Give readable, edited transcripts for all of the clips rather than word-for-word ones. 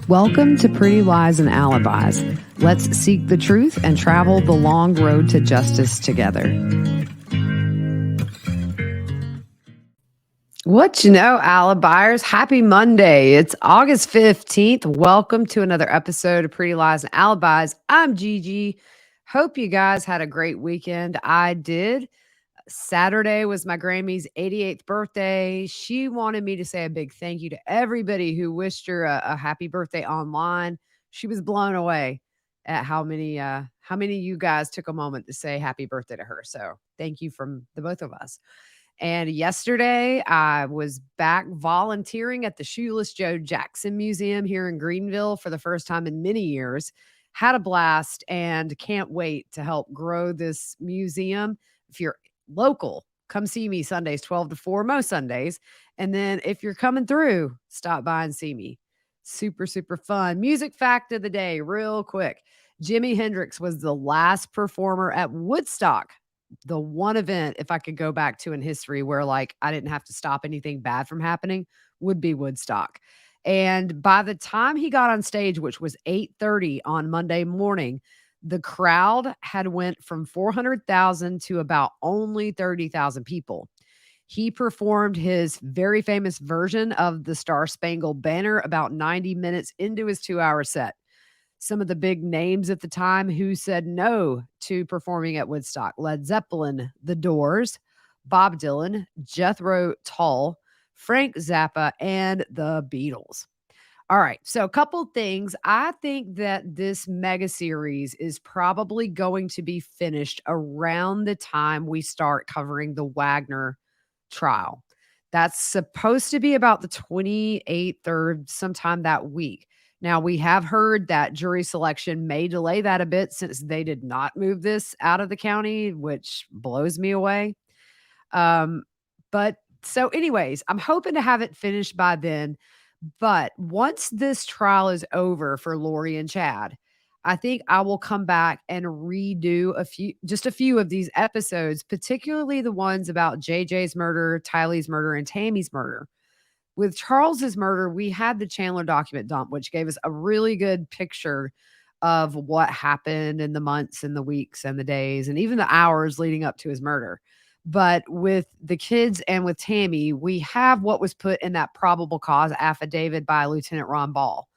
Welcome to Pretty Lies and Alibis. Let's seek the truth and travel the long road to justice together. What you know, Alibis? Happy Monday. It's August 15th. Welcome to another episode of Pretty Lies and Alibis. I'm Gigi. Hope you guys had a great weekend. I did. Saturday was my Grammy's 88th birthday. She wanted me to say a big thank you to everybody who wished her a happy birthday online. She was blown away at how many of you guys took a moment to say happy birthday to her. So thank you from the both of us. And yesterday I was back volunteering at the Shoeless Joe Jackson Museum here in Greenville for the first time in many years. Had a blast and can't wait to help grow this museum. If you're local, come see me Sundays 12 to 4, most Sundays. And then if you're coming through, stop by and see me. Super, super fun. Music fact of the day, real quick. Jimi Hendrix was the last performer at Woodstock. The one event, if I could go back to in history where like I didn't have to stop anything bad from happening, would be Woodstock. And by the time he got on stage, which was 8:30 on Monday morning, the crowd had went from 400,000 to about only 30,000 people. He performed his very famous version of the Star Spangled Banner about 90 minutes into his 2-hour set. Some of the big names at the time who said no to performing at Woodstock: Led Zeppelin, The Doors, Bob Dylan, Jethro Tull, Frank Zappa, and the Beatles. All right. So a couple things. I think that this mega series is probably going to be finished around the time we start covering the Wagner trial. That's supposed to be about the 28th or sometime that week. Now, we have heard that jury selection may delay that a bit since they did not move this out of the county, which blows me away. But so anyways, I'm hoping to have it finished by then. But once this trial is over for Lori and Chad, I think I will come back and redo just a few of these episodes, particularly the ones about JJ's murder, Tylee's murder, and Tammy's murder. With Charles's murder, we had the Chandler document dump, which gave us a really good picture of what happened in the months and the weeks and the days and even the hours leading up to his murder. But with the kids and with Tammy, we have what was put in that probable cause affidavit by Lieutenant Ron Ball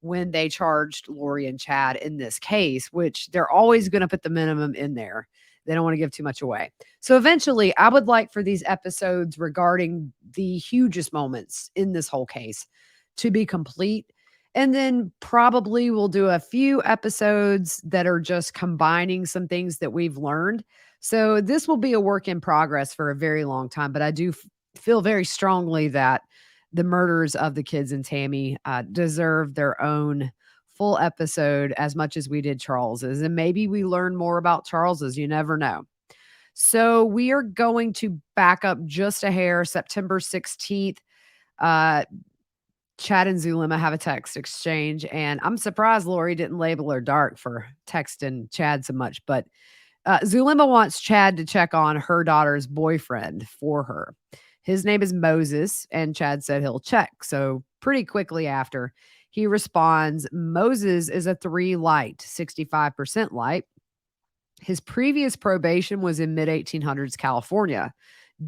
when they charged Lori and Chad in this case, which they're always going to put the minimum in there. They don't want to give too much away. So eventually, I would like for these episodes regarding the hugest moments in this whole case to be complete. And then probably we'll do a few episodes that are just combining some things that we've learned. So this will be a work in progress for a very long time, but I do feel very strongly that the murders of the kids and Tammy deserve their own full episode as much as we did Charles's. And maybe we learn more about Charles's. You never know. So we are going to back up just a hair. September 16th, Chad and Zulema have a text exchange. And I'm surprised Lori didn't label her dark for texting Chad so much. But Zulema wants Chad to check on her daughter's boyfriend for her. His name is Moses, and Chad said he'll check. So pretty quickly after, he responds, Moses is a 3 light, 65% light. His previous probation was in mid-1800s California.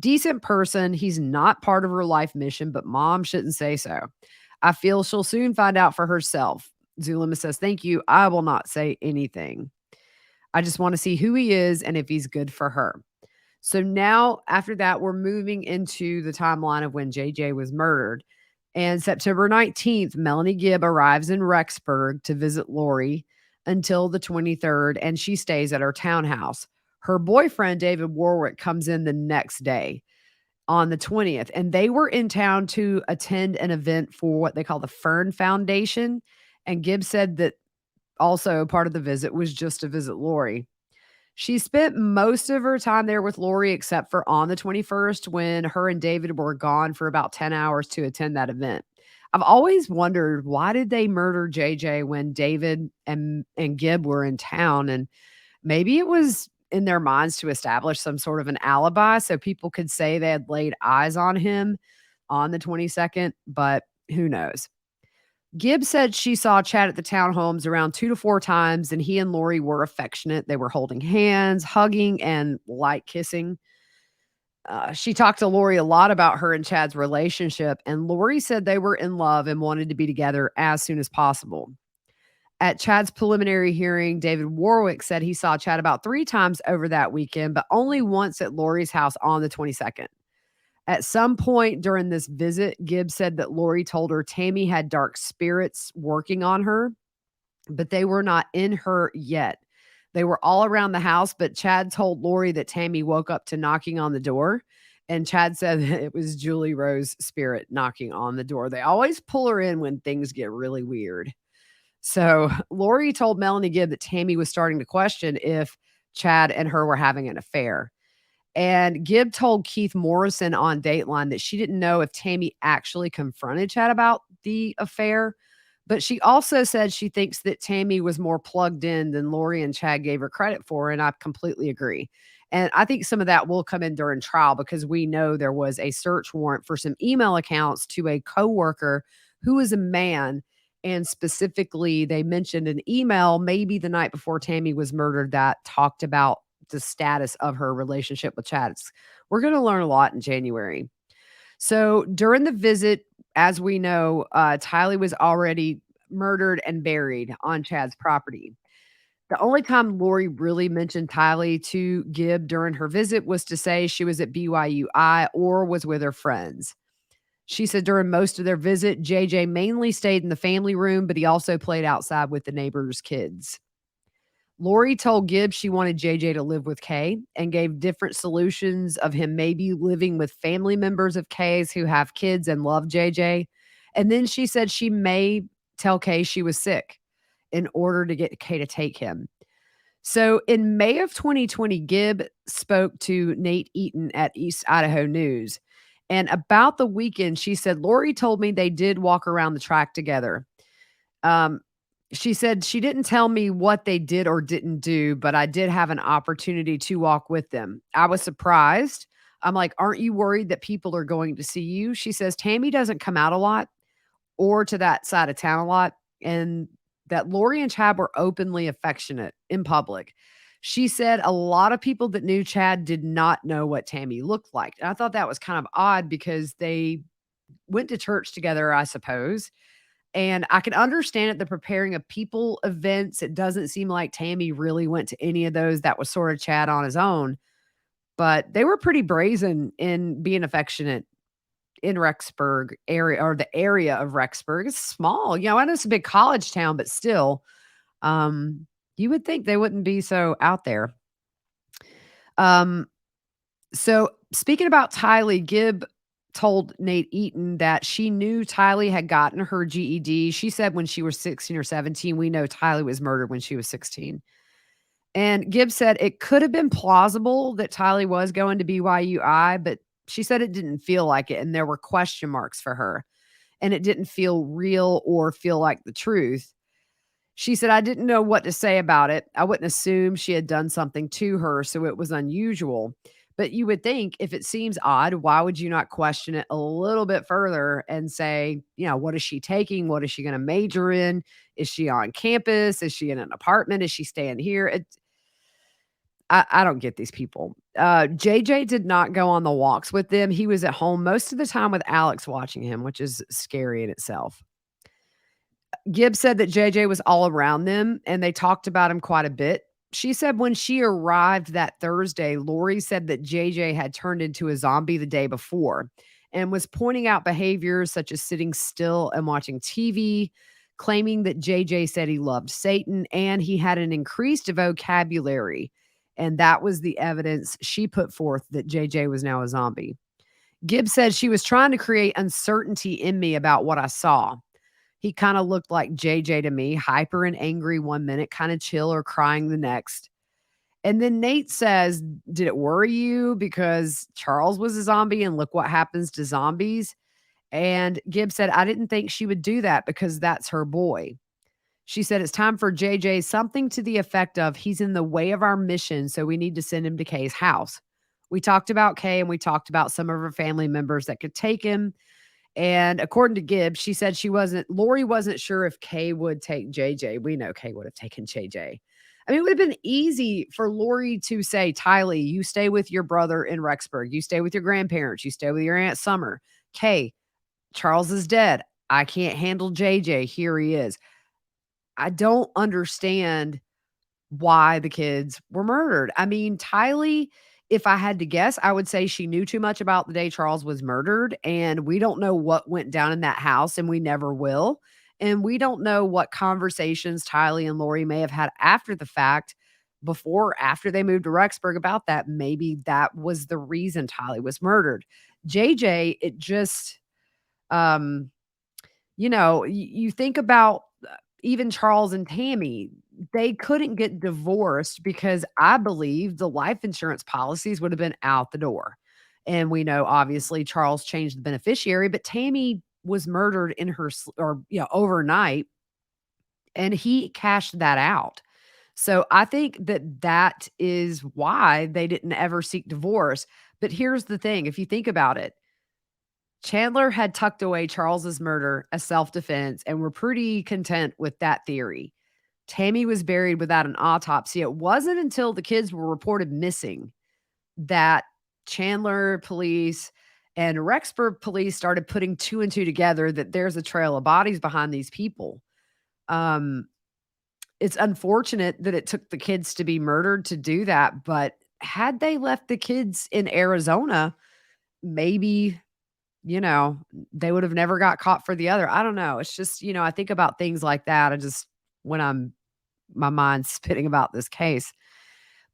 Decent person. He's not part of her life mission, but mom shouldn't say so. I feel she'll soon find out for herself. Zulema says, thank you. I will not say anything. I just want to see who he is and if he's good for her. So now after that, we're moving into the timeline of when JJ was murdered. And September 19th, Melanie Gibb arrives in Rexburg to visit Lori until the 23rd, and she stays at her townhouse. Her boyfriend, David Warwick, comes in the next day on the 20th, and they were in town to attend an event for what they call the Fern Foundation. And Gibb said that also part of the visit was just to visit Lori. She spent most of her time there with Lori, except for on the 21st when her and David were gone for about 10 hours to attend that event. I've always wondered, why did they murder JJ when David and Gibb were in town? And maybe it was in their minds to establish some sort of an alibi so people could say they had laid eyes on him on the 22nd, but who knows? Gibb said she saw Chad at the townhomes around 2 to 4 times, and he and Lori were affectionate. They were holding hands, hugging, and light kissing. She talked to Lori a lot about her and Chad's relationship, and Lori said they were in love and wanted to be together as soon as possible. At Chad's preliminary hearing, David Warwick said he saw Chad about 3 times over that weekend, but only once at Lori's house on the 22nd. At some point during this visit, Gibbs said that Lori told her Tammy had dark spirits working on her, but they were not in her yet. They were all around the house, but Chad told Lori that Tammy woke up to knocking on the door. And Chad said that it was Julie Rose's spirit knocking on the door. They always pull her in when things get really weird. So Lori told Melanie Gibb that Tammy was starting to question if Chad and her were having an affair. And Gibb told Keith Morrison on Dateline that she didn't know if Tammy actually confronted Chad about the affair, but she also said she thinks that Tammy was more plugged in than Lori and Chad gave her credit for, and I completely agree. And I think some of that will come in during trial because we know there was a search warrant for some email accounts to a coworker who is a man. And specifically, they mentioned an email maybe the night before Tammy was murdered that talked about the status of her relationship with Chad. We're going to learn a lot in January. So during the visit, as we know, Tylee was already murdered and buried on Chad's property. The only time Lori really mentioned Tylee to Gibb during her visit was to say she was at BYUI or was with her friends. She said during most of their visit, JJ mainly stayed in the family room, but he also played outside with the neighbors' kids. Lori told Gibbs she wanted JJ to live with Kay and gave different solutions of him maybe living with family members of Kay's who have kids and love JJ. And then she said she may tell Kay she was sick in order to get Kay to take him. So in May of 2020, Gibb spoke to Nate Eaton at East Idaho News. And about the weekend, she said, Lori told me they did walk around the track together. She said she didn't tell me what they did or didn't do, but I did have an opportunity to walk with them. I was surprised. I'm like, aren't you worried that people are going to see you? She says Tammy doesn't come out a lot or to that side of town a lot, and that Lori and Chad were openly affectionate in public. She said a lot of people that knew Chad did not know what Tammy looked like. And I thought that was kind of odd because they went to church together, I suppose. And I can understand it, the preparing of people events. It doesn't seem like Tammy really went to any of those. That was sort of Chad on his own. But they were pretty brazen in being affectionate in Rexburg area or the area of Rexburg. It's small. You know, I know it's a big college town, but still, you would think they wouldn't be so out there. So speaking about Tylee, Gibb told Nate Eaton that she knew Tylee had gotten her GED. She said when she was 16 or 17, we know Tylee was murdered when she was 16. And Gibb said it could have been plausible that Tylee was going to BYUI, but she said it didn't feel like it. And there were question marks for her. And it didn't feel real or feel like the truth. She said, I didn't know what to say about it. I wouldn't assume she had done something to her, so it was unusual. But you would think if it seems odd, why would you not question it a little bit further and say, you know, what is she taking? What is she going to major in? Is she on campus? Is she in an apartment? Is she staying here? I don't get these people. JJ did not go on the walks with them. He was at home most of the time with Alex watching him, which is scary in itself. Gibb said that JJ was all around them and they talked about him quite a bit. She said when she arrived that Thursday, Lori said that JJ had turned into a zombie the day before and was pointing out behaviors such as sitting still and watching TV, claiming that JJ said he loved Satan and he had an increased vocabulary. And that was the evidence she put forth that JJ was now a zombie. Gibb said she was trying to create uncertainty in me about what I saw. He kind of looked like JJ to me, hyper and angry one minute, kind of chill or crying the next. And then Nate says, did it worry you because Charles was a zombie and look what happens to zombies? And Gibb said, I didn't think she would do that because that's her boy. She said, it's time for JJ, something to the effect of he's in the way of our mission, so we need to send him to Kay's house. We talked about Kay and we talked about some of her family members that could take him. And according to Gibb, she said Lori wasn't sure if Kay would take JJ. We know Kay would have taken JJ. I mean, it would have been easy for Lori to say, Tylee, you stay with your brother in Rexburg. You stay with your grandparents. You stay with your Aunt Summer. Kay, Charles is dead. I can't handle JJ. Here he is. I don't understand why the kids were murdered. I mean, Tylee, if I had to guess, I would say she knew too much about the day Charles was murdered, and we don't know what went down in that house, and we never will. And we don't know what conversations Tylee and Lori may have had after the fact, before or after they moved to Rexburg about that. Maybe that was the reason Tylee was murdered. JJ, it just, um, you think about even Charles and Tammy, they couldn't get divorced because I believe the life insurance policies would have been out the door. And we know obviously Charles changed the beneficiary, but Tammy was murdered in overnight, and he cashed that out. So I think that is why they didn't ever seek divorce. But here's the thing, if you think about it, Chandler had tucked away Charles's murder as self-defense, and we're pretty content with that theory. Tammy was buried without an autopsy. It wasn't until the kids were reported missing that Chandler police and Rexburg police started putting two and two together, that there's a trail of bodies behind these people. Um, it's unfortunate that it took the kids to be murdered to do that, but had they left the kids in Arizona, maybe they would have never got caught for the other. I don't know. It's just, I think about things like that. When my mind's spinning about this case.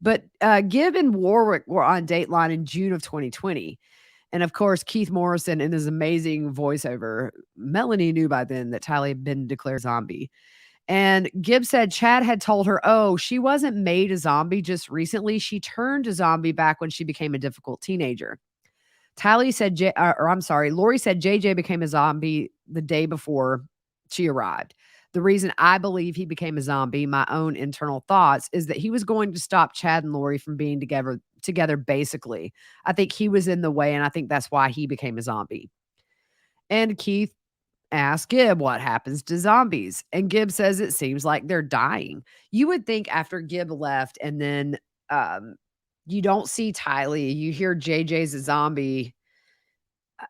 But Gibb and Warwick were on Dateline in June of 2020. And of course, Keith Morrison in his amazing voiceover, Melanie knew by then that Tylee had been declared zombie. And Gibb said Chad had told her, oh, she wasn't made a zombie just recently. She turned a zombie back when she became a difficult teenager. Lori said JJ became a zombie the day before she arrived. The reason I believe he became a zombie, my own internal thoughts, is that he was going to stop Chad and Lori from being together basically. I think he was in the way, and I think that's why he became a zombie. And Keith asked Gibb what happens to zombies. And Gibb says it seems like they're dying. You would think after Gibb left and then you don't see Tylee, you hear JJ's a zombie.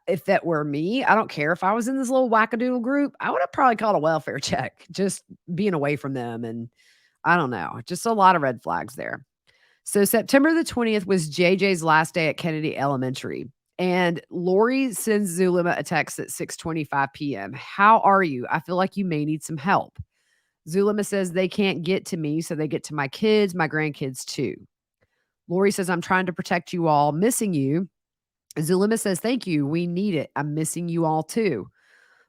If that were me, I don't care if I was in this little wackadoodle group, I would have probably called a welfare check, just being away from them. And I don't know, just a lot of red flags there. So September the 20th was JJ's last day at Kennedy Elementary. And Lori sends Zulema a text at 6:25 p.m. How are you? I feel like you may need some help. Zulema says they can't get to me, so they get to my kids, my grandkids too. Lori says, I'm trying to protect you all, missing you. Zulema says, thank you. We need it. I'm missing you all too.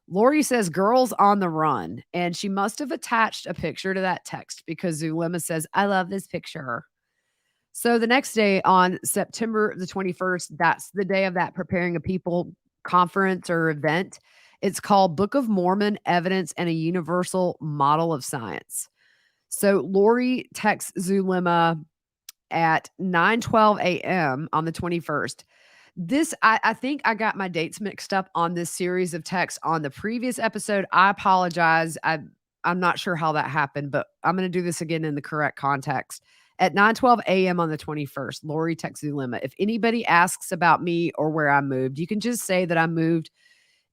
Lori says, girls on the run. And she must have attached a picture to that text because Zulema says, I love this picture. So the next day on September the 21st, that's the day of that Preparing a People conference or event. It's called Book of Mormon Evidence and a Universal Model of Science. So Lori texts Zulema at 9:12 a.m. on the 21st. I think I got my dates mixed up on this series of texts on the previous episode. I apologize. I'm not sure how that happened, but I'm going to do this again in the correct context. At 9:12 a.m. on the 21st, Lori texts Zulema, if anybody asks about me or where I moved, you can just say that I moved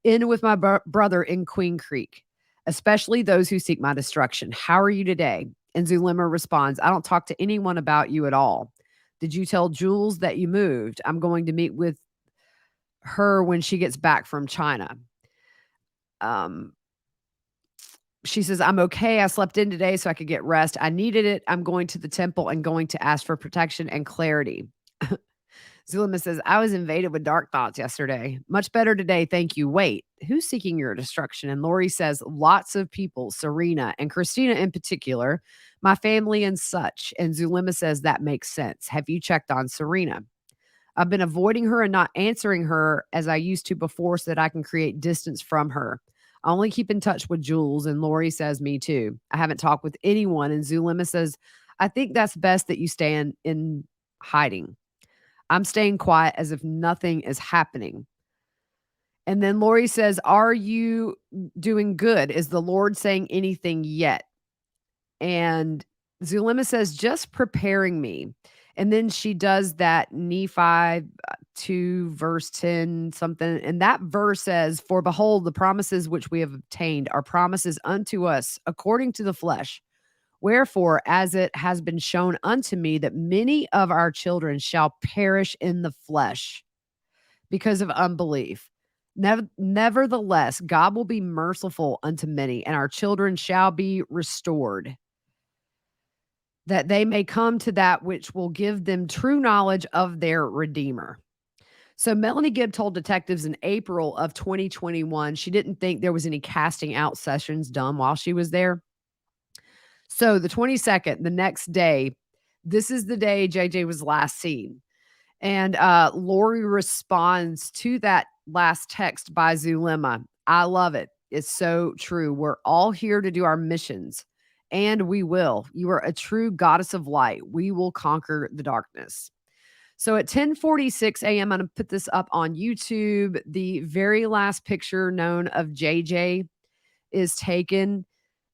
in with my brother in Queen Creek, especially those who seek my destruction. How are you today? And Zulema responds, I don't talk to anyone about you at all. Did you tell Jules that you moved? I'm going to meet with her when she gets back from China. She says, I'm okay. I slept in today so I could get rest. I needed it. I'm going to the temple and going to ask for protection and clarity. Zulema says, I was invaded with dark thoughts yesterday. Much better today. Thank you. Wait, who's seeking your destruction? And Lori says, lots of people, Serena and Christina in particular, my family and such. And Zulema says, that makes sense. Have you checked on Serena? I've been avoiding her and not answering her as I used to before so that I can create distance from her. I only keep in touch with Jules, and Lori says, me too. I haven't talked with anyone. And Zulema says, I think that's best that you stay in hiding. I'm staying quiet as if nothing is happening. And then Lori says, "Are you doing good? Is the Lord saying anything yet?" And Zulema says, "Just preparing me." And then she does that Nephi 2 verse 10 something. And that verse says, "For behold, the promises which we have obtained are promises unto us according to the flesh. Wherefore, as it has been shown unto me that many of our children shall perish in the flesh because of unbelief. Nevertheless, God will be merciful unto many, and our children shall be restored, that they may come to that which will give them true knowledge of their Redeemer." So Melanie Gibb told detectives in April of 2021 she didn't think there was any casting out sessions done while she was there. So the 22nd, the next day, this is the day JJ was last seen. And Lori responds to that last text by Zulema. "I love it. It's so true. We're all here to do our missions, and we will. You are a true goddess of light. We will conquer the darkness." So at 10:46 a.m., I'm going to put this up on YouTube. The very last picture known of JJ is taken.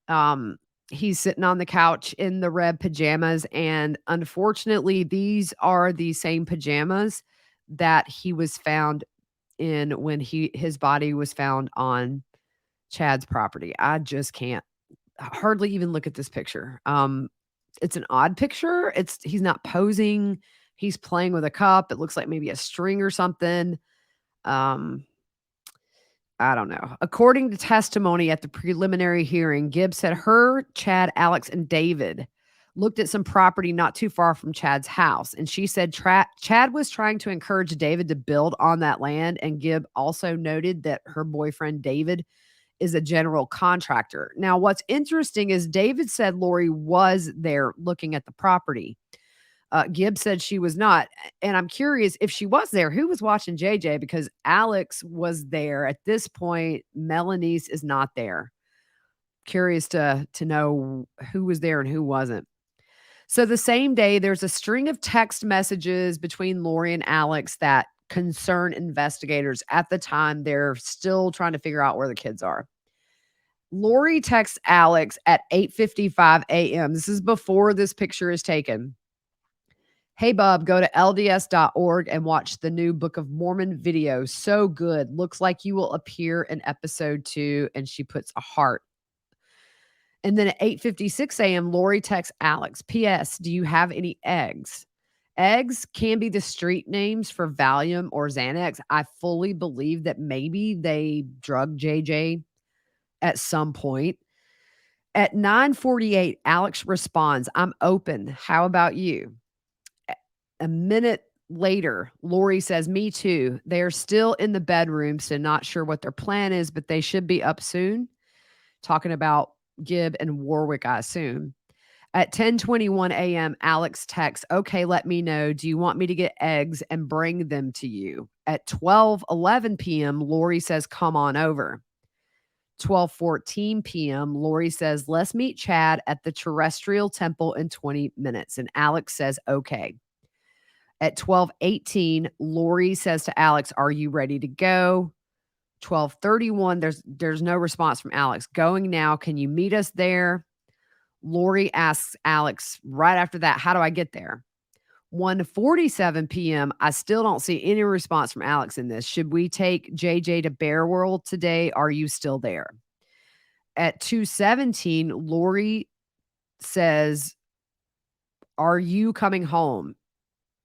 Um, he's sitting on the couch in the red pajamas, and unfortunately, these are the same pajamas that he was found in when his body was found on Chad's property. I just can't hardly even look at this picture. It's an odd picture. He's not posing. He's playing with a cup. It looks like maybe a string or something. Um, I don't know. According to testimony at the preliminary hearing, Gibb said her, Chad, Alex, and David looked at some property not too far from Chad's house. And she said Chad was trying to encourage David to build on that land. And Gibb also noted that her boyfriend, David, is a general contractor. Now, what's interesting is David said Lori was there looking at the property. Gibb said she was not. And I'm curious if she was there, who was watching JJ? Because Alex was there. At this point, Melanie is not there. Curious to know who was there and who wasn't. So the same day, there's a string of text messages between Lori and Alex that concern investigators. At the time, they're still trying to figure out where the kids are. Lori texts Alex at 8:55 a.m. This is before this picture is taken. "Hey, Bub, go to LDS.org and watch the new Book of Mormon video. So good. Looks like you will appear in episode 2. And she puts a heart. And then at 8:56 a.m., Lori texts Alex, "P.S. Do you have any eggs?" Eggs can be the street names for Valium or Xanax. I fully believe that maybe they drugged JJ at some point. At 9:48, Alex responds, "I'm open. How about you?" A minute later, Lori says, "Me too. They're still in the bedroom, so not sure what their plan is, but they should be up soon." Talking about Gibb and Warwick, I assume. At 10:21 a.m., Alex texts, "Okay, let me know. Do you want me to get eggs and bring them to you?" At 12:11 p.m., Lori says, "Come on over." 12:14 p.m., Lori says, "Let's meet Chad at the Terrestrial Temple in 20 minutes." And Alex says, "Okay." At 12:18, Lori says to Alex, "Are you ready to go?" 12:31, there's no response from Alex. "Going now. Can you meet us there?" Lori asks Alex right after that, "How do I get there?" 1:47 p.m., I still don't see any response from Alex in this. "Should we take JJ to Bear World today? Are you still there?" At 2:17, Lori says, "Are you coming home?"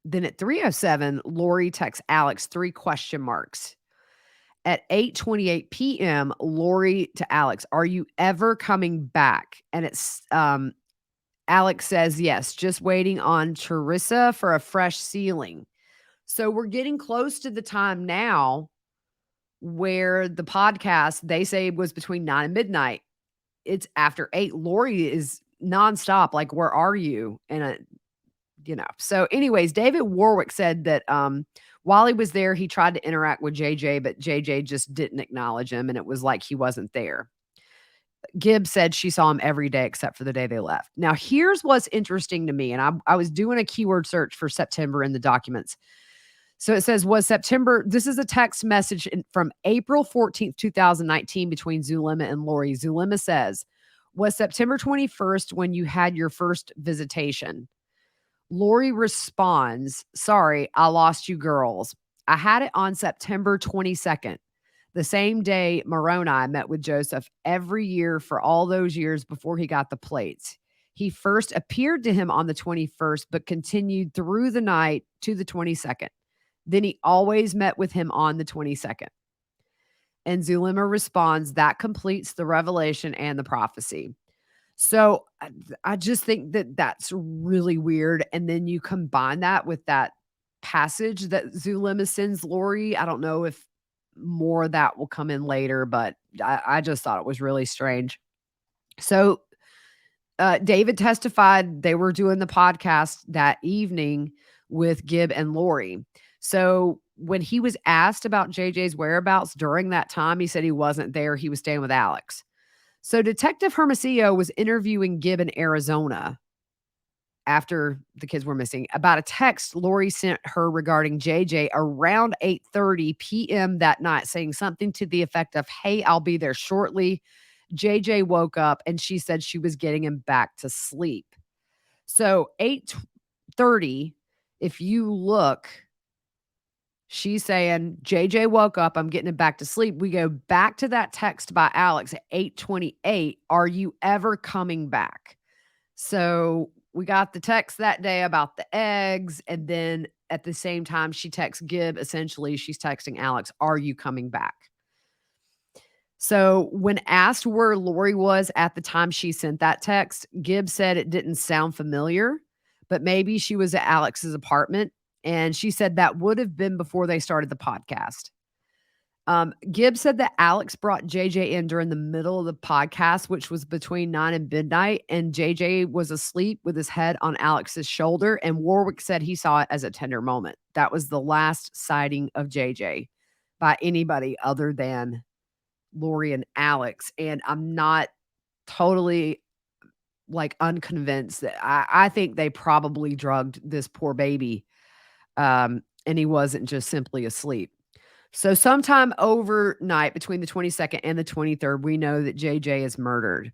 Then at 3:07, Lori texts Alex 3 question marks. At 8:28 p.m., Lori to Alex, "Are you ever coming back?" And it's Alex says, "Yes, just waiting on Teresa for a fresh ceiling." So we're getting close to the time now where the podcast, they say, was between 9 and midnight. It's after 8. Lori is nonstop, like, "Where are you?" And so anyways, David Warwick said that while he was there, he tried to interact with JJ, but JJ just didn't acknowledge him, and it was like he wasn't there. Gibb said she saw him every day except for the day they left. Now, here's what's interesting to me, and I was doing a keyword search for September in the documents. So it says, this is a text message from April 14th, 2019 between Zulema and Lori. Zulema says, was September 21st when you had your first visitation? Lori responds, sorry, I lost you girls. I had it on September 22nd, the same day Moroni met with Joseph every year for all those years before he got the plates. He first appeared to him on the 21st, but continued through the night to the 22nd. Then he always met with him on the 22nd. And Zulema responds, that completes the revelation and the prophecy. So I just think that that's really weird. And then you combine that with that passage that Zulema sends Lori. I don't know if more of that will come in later, but I just thought it was really strange. So David testified they were doing the podcast that evening with Gibb and Lori. So when he was asked about JJ's whereabouts during that time, he said he wasn't there. He was staying with Alex. So Detective Hermosillo was interviewing Gibb in Arizona after the kids were missing about a text Lori sent her regarding JJ around 8:30 p.m. that night, saying something to the effect of, hey, I'll be there shortly. JJ woke up and she said she was getting him back to sleep. So 8:30, if you look, she's saying, JJ woke up, I'm getting him back to sleep. We go back to that text by Alex at 8:28. Are you ever coming back? So we got the text that day about the eggs. And then at the same time, she texts Gibb. Essentially, she's texting Alex, are you coming back? So when asked where Lori was at the time she sent that text, Gibb said it didn't sound familiar, but maybe she was at Alex's apartment. And she said that would have been before they started the podcast. Gibb said that Alex brought JJ in during the middle of the podcast, which was between 9 and midnight, and JJ was asleep with his head on Alex's shoulder, and Warwick said he saw it as a tender moment. That was the last sighting of JJ by anybody other than Lori and Alex, and I'm not totally unconvinced that I think they probably drugged this poor baby, and he wasn't just simply asleep. So sometime overnight between the 22nd and the 23rd, we know that JJ is murdered.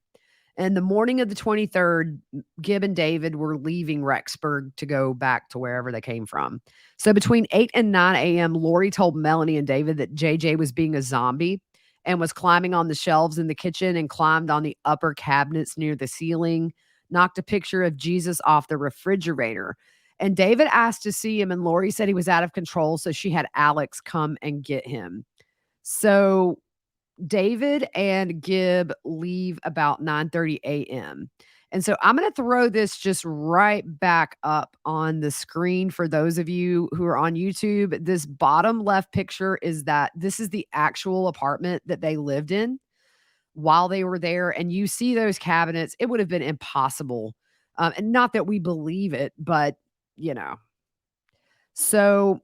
And the morning of the 23rd, Gibb and David were leaving Rexburg to go back to wherever they came from. So between 8 and 9 a.m., Lori told Melanie and David that JJ was being a zombie and was climbing on the shelves in the kitchen and climbed on the upper cabinets near the ceiling, knocked a picture of Jesus off the refrigerator. And David asked to see him, and Lori said he was out of control, so she had Alex come and get him. So David and Gibb leave about 9:30 a.m. And so I'm going to throw this just right back up on the screen for those of you who are on YouTube. This bottom left picture is the actual apartment that they lived in while they were there. And you see those cabinets. It would have been impossible. And not that we believe it, but So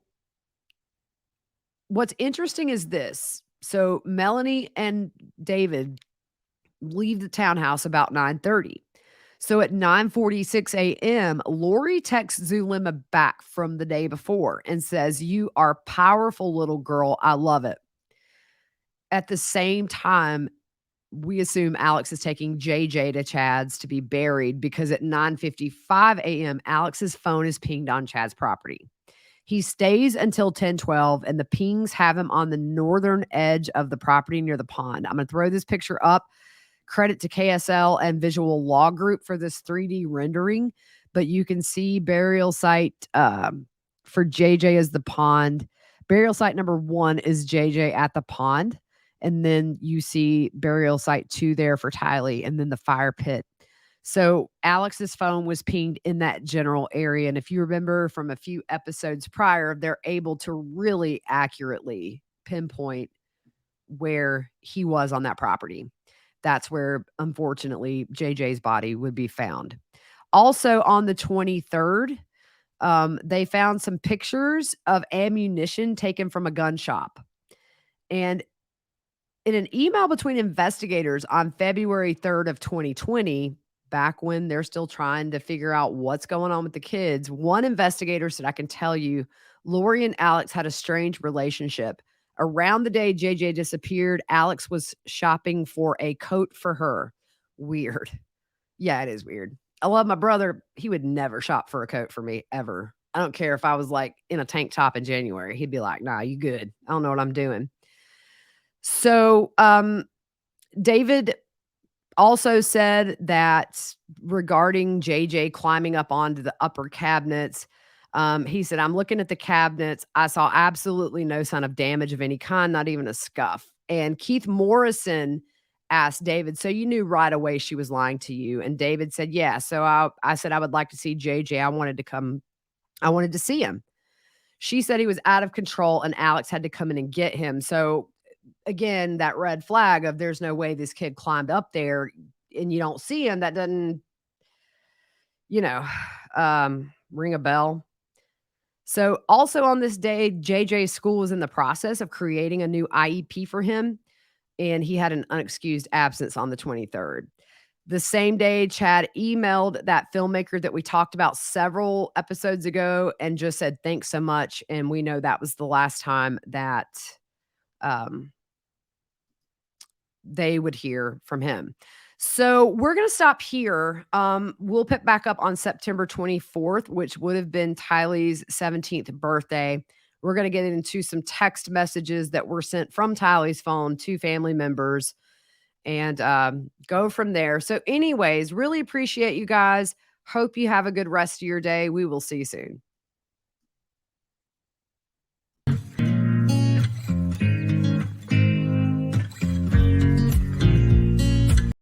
what's interesting is this. So Melanie and David leave the townhouse about 9:30. So at 9:46 a.m., Lori texts Zulema back from the day before and says, you are powerful, little girl. I love it. At the same time, we assume Alex is taking JJ to Chad's to be buried because at 9:55 a.m., Alex's phone is pinged on Chad's property. He stays until 10:12, and the pings have him on the northern edge of the property near the pond. I'm going to throw this picture up. Credit to KSL and Visual Law Group for this 3D rendering, but you can see burial site for JJ as the pond. Burial site number 1 is JJ at the pond. And then you see burial site 2 there for Tylee, and then the fire pit. So Alex's phone was pinged in that general area. And if you remember from a few episodes prior, they're able to really accurately pinpoint where he was on that property. That's where, unfortunately, JJ's body would be found. Also on the 23rd, they found some pictures of ammunition taken from a gun shop. And in an email between investigators on February 3rd of 2020, back when they're still trying to figure out what's going on with the kids. One investigator said, I can tell you, Lori and Alex had a strange relationship. Around the day JJ disappeared, Alex was shopping for a coat for her. Weird. Yeah, it is weird. I love my brother. He would never shop for a coat for me ever. I don't care if I was like in a tank top in January. He'd be like, nah, you good. I don't know what I'm doing. So, David also said that regarding JJ climbing up onto the upper cabinets, he said, I'm looking at the cabinets. I saw absolutely no sign of damage of any kind, not even a scuff. And Keith Morrison asked David, so you knew right away she was lying to you? And David said, yeah. So I said, I would like to see JJ. I wanted to see him. She said he was out of control and Alex had to come in and get him. So again, that red flag of there's no way this kid climbed up there and you don't see him, that doesn't, you know, ring a bell. So also on this day, JJ's school was in the process of creating a new IEP for him, and he had an unexcused absence on the 23rd. The same day, Chad emailed that filmmaker that we talked about several episodes ago and just said, thanks so much. And we know that was the last time that um, they would hear from him. So we're going to stop here. We'll pick back up on September 24th, which would have been Tylee's 17th birthday. We're going to get into some text messages that were sent from Tylee's phone to family members and go from there. So anyways, really appreciate you guys. Hope you have a good rest of your day. We will see you soon.